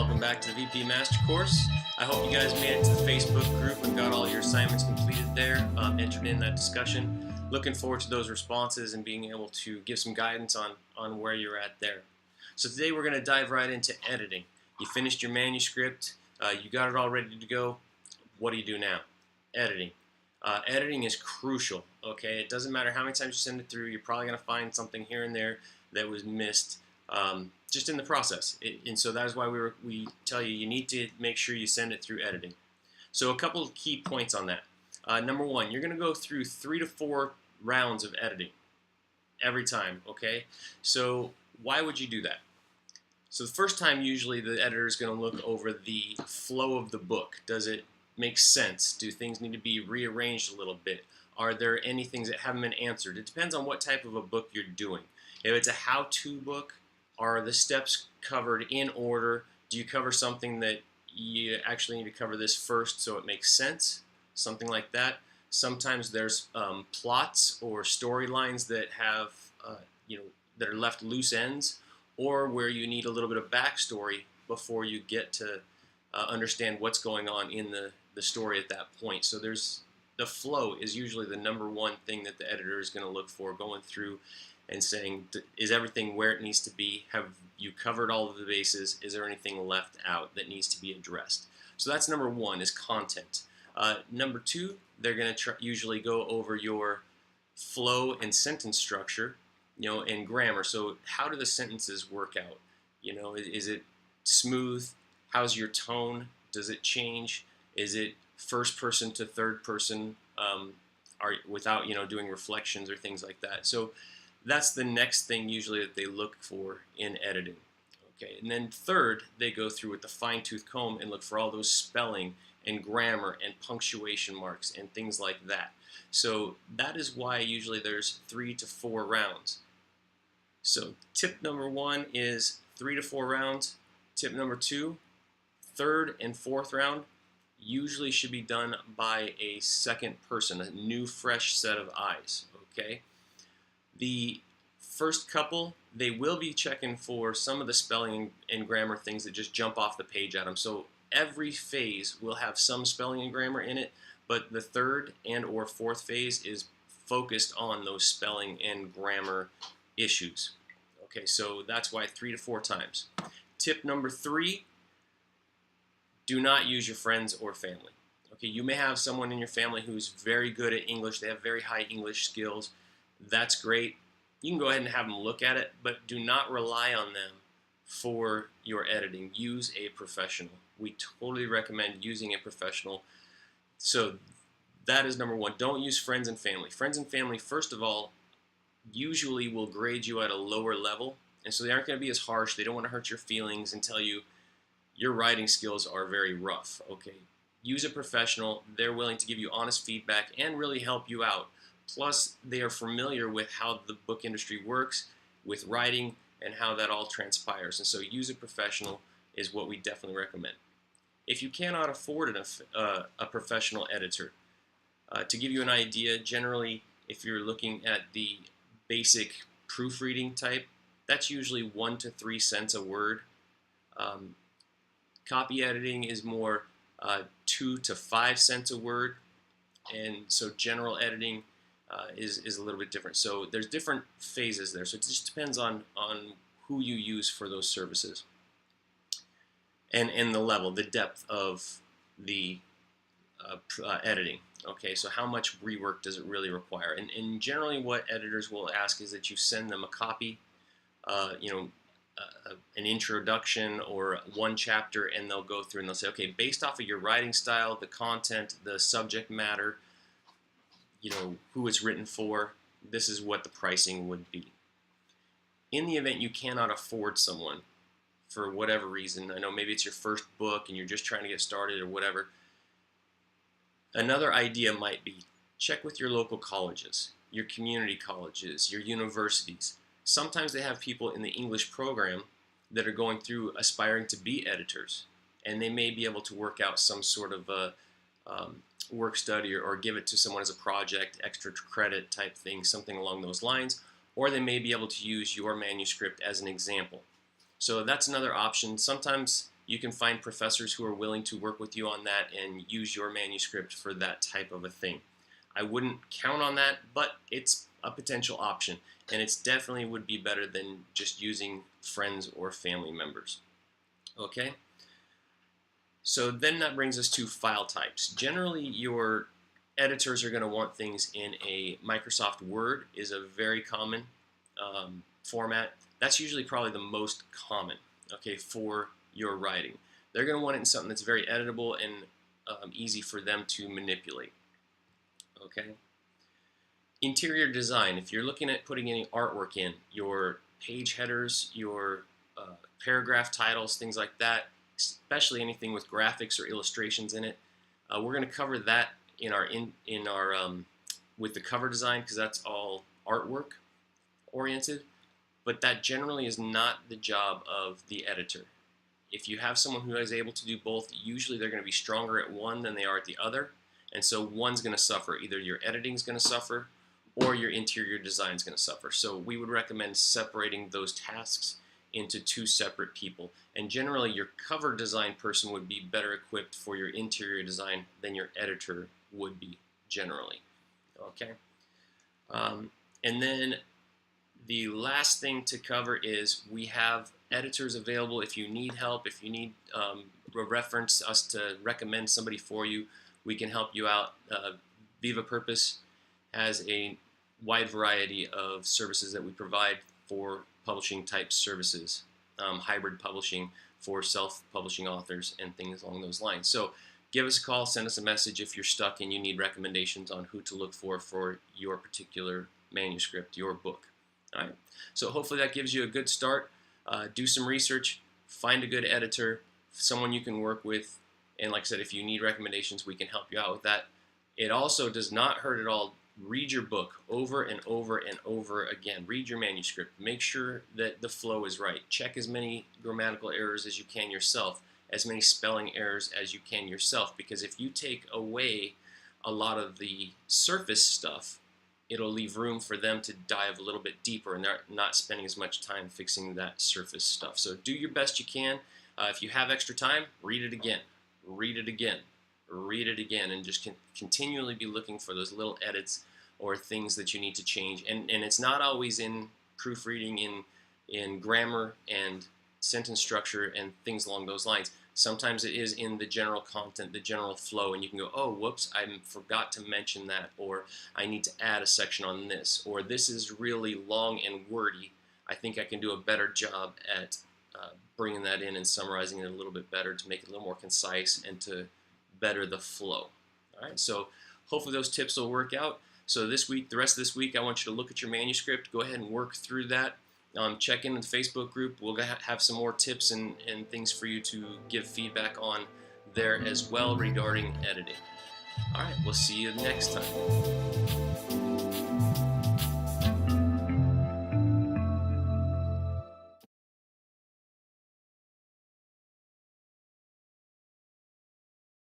welcome back to the VP Master Course. I hope you guys made it to the Facebook group and got all your assignments completed there, entered in that discussion. Looking forward to those responses and being able to give some guidance on where you're at there. So today we're going to dive right into editing. You finished your manuscript, you got it all ready to go. What do you do now? Editing. Editing is crucial, okay? It doesn't matter how many times you send it through, you're probably going to find something here and there that was missed just in the process. And so that is why we tell you need to make sure you send it through editing. So a couple of key points on that. Number one, you're going to go through 3 to 4 rounds of editing every time, okay? So why would you do that? So the first time, usually the editor is going to look over the flow of the book. Does it make sense? Do things need to be rearranged a little bit? Are there any things that haven't been answered? It depends on what type of a book you're doing. If it's a how-to book, are the steps covered in order? Do you cover something that you actually need to cover this first so it makes sense? Something like that. Sometimes there's plots or storylines that have, that are left loose ends, or where you need a little bit of backstory before you get to understand what's going on in the story at that point. So the flow is usually the number one thing that the editor is going to look for, going through and saying, is everything where it needs to be? Have you covered all of the bases? Is there anything left out that needs to be addressed? So that's number one, is content. Number two, they're going to usually go over your flow and sentence structure, and grammar. So how do the sentences work out? Is it smooth? How's your tone? Does it change? Is it first person to third person, without doing reflections or things like that? So that's the next thing usually that they look for in editing. Okay, and then third, they go through with the fine-tooth comb and look for all those spelling and grammar and punctuation marks and things like that. So that is why usually there's 3 to 4 rounds. So tip number one is 3 to 4 rounds. Tip number two, third and fourth round usually should be done by a second person, a new fresh set of eyes. Okay. The first couple, they will be checking for some of the spelling and grammar things that just jump off the page at them. So every phase will have some spelling and grammar in it, but the third and or fourth phase is focused on those spelling and grammar issues. Okay, so that's why 3 to 4 times. Tip number 3, do not use your friends or family. Okay, you may have someone in your family who's very good at English, they have very high English skills. That's great. You can go ahead and have them look at it, but do not rely on them for your editing. Use a professional. We totally recommend using a professional. So that is number one. Don't use friends and family. Friends and family, first of all, usually will grade you at a lower level, and so they aren't going to be as harsh. They don't want to hurt your feelings and tell you your writing skills are very rough. Okay, use a professional. They're willing to give you honest feedback and really help you out. Plus, they are familiar with how the book industry works with writing and how that all transpires. And so use a professional is what we definitely recommend. If you cannot afford a professional editor, to give you an idea, generally, if you're looking at the basic proofreading type, that's usually 1 to 3 cents a word. Copy editing is more 2 to 5 cents a word. And so general editing is a little bit different. So there's different phases there. So it just depends on who you use for those services. And the level, the depth of the editing. Okay, so how much rework does it really require? And generally what editors will ask is that you send them a copy, an introduction or one chapter, and they'll go through and they'll say, okay, based off of your writing style, the content, the subject matter, who it's written for, this is what the pricing would be. In the event you cannot afford someone for whatever reason, I know maybe it's your first book and you're just trying to get started or whatever, another idea might be check with your local colleges, your community colleges, your universities. Sometimes they have people in the English program that are going through aspiring to be editors, and they may be able to work out some sort of a work study or give it to someone as a project, extra credit type thing, something along those lines, or they may be able to use your manuscript as an example. So that's another option. Sometimes you can find professors who are willing to work with you on that and use your manuscript for that type of a thing. I wouldn't count on that, but it's a potential option, and it's definitely would be better than just using friends or family members. Okay? So then that brings us to file types. Generally, your editors are going to want things in a Microsoft Word is a very common format. That's usually probably the most common, okay, for your writing. They're going to want it in something that's very editable and easy for them to manipulate. Okay. Interior design. If you're looking at putting any artwork in, your page headers, your paragraph titles, things like that, especially anything with graphics or illustrations in it, we're going to cover that in our with the cover design, because that's all artwork oriented. But that generally is not the job of the editor. If you have someone who is able to do both, usually they're going to be stronger at one than they are at the other. And so one's going to suffer. Either your editing is going to suffer or your interior design is going to suffer. So we would recommend separating those tasks into two separate people. And generally your cover design person would be better equipped for your interior design than your editor would be generally. Okay. And then the last thing to cover is we have editors available if you need help, if you need a reference, us to recommend somebody for you. We can help you out. Viva Purpose has a wide variety of services that we provide for publishing type services, hybrid publishing for self-publishing authors and things along those lines. So give us a call, send us a message if you're stuck and you need recommendations on who to look for your particular manuscript, your book. All right. So hopefully that gives you a good start. Do some research, find a good editor, someone you can work with. And like I said, if you need recommendations, we can help you out with that. It also does not hurt at all. Read your book over and over and over again. Read your manuscript. Make sure that the flow is right. Check as many grammatical errors as you can yourself, as many spelling errors as you can yourself, because if you take away a lot of the surface stuff, it'll leave room for them to dive a little bit deeper, and they're not spending as much time fixing that surface stuff. So do your best you can. If you have extra time, read it again. Read it again, read it again, and just continually be looking for those little edits or things that you need to change. And it's not always in proofreading, in grammar and sentence structure and things along those lines. Sometimes it is in the general content, the general flow, and you can go, oh, whoops, I forgot to mention that, or I need to add a section on this, or this is really long and wordy. I think I can do a better job at bringing that in and summarizing it a little bit better to make it a little more concise and to better the flow. All right, so hopefully those tips will work out. So this week, the rest of this week, I want you to look at your manuscript, go ahead and work through that. Check in with the Facebook group. We'll have some more tips and things for you to give feedback on there as well regarding editing. All right, we'll see you next time.